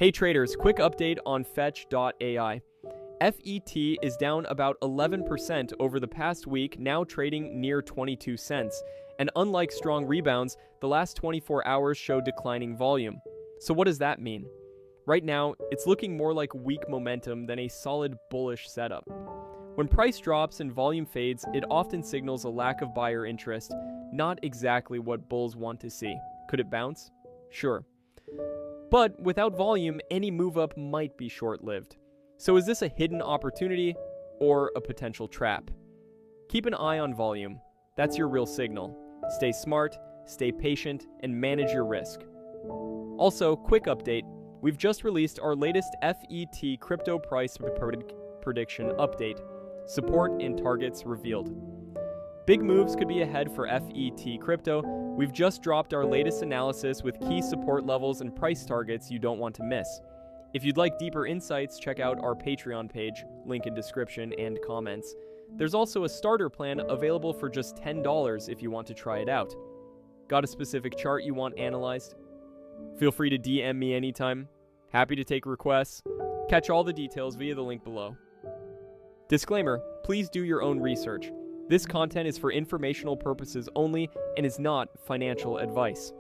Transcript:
Hey traders, quick update on fetch.ai. FET is down about 11% over the past week, now trading near 22 cents. And unlike strong rebounds, the last 24 hours show declining volume. So what does that mean? Right now, it's looking more like weak momentum than a solid bullish setup. When price drops and volume fades, it often signals a lack of buyer interest, not exactly what bulls want to see. Could it bounce? Sure. But without volume, any move up might be short-lived. So is this a hidden opportunity or a potential trap? Keep an eye on volume. That's your real signal. Stay smart, stay patient, and manage your risk. Also, quick update. We've just released our latest FET crypto price prediction update. Support and targets revealed. Big moves could be ahead for FET crypto. We've just dropped our latest analysis with key support levels and price targets you don't want to miss. If you'd like deeper insights, check out our Patreon page, link in description and comments. There's also a starter plan available for just $10 if you want to try it out. Got a specific chart you want analyzed? Feel free to DM me anytime. Happy to take requests. Catch all the details via the link below. Disclaimer, please do your own research. This content is for informational purposes only and is not financial advice.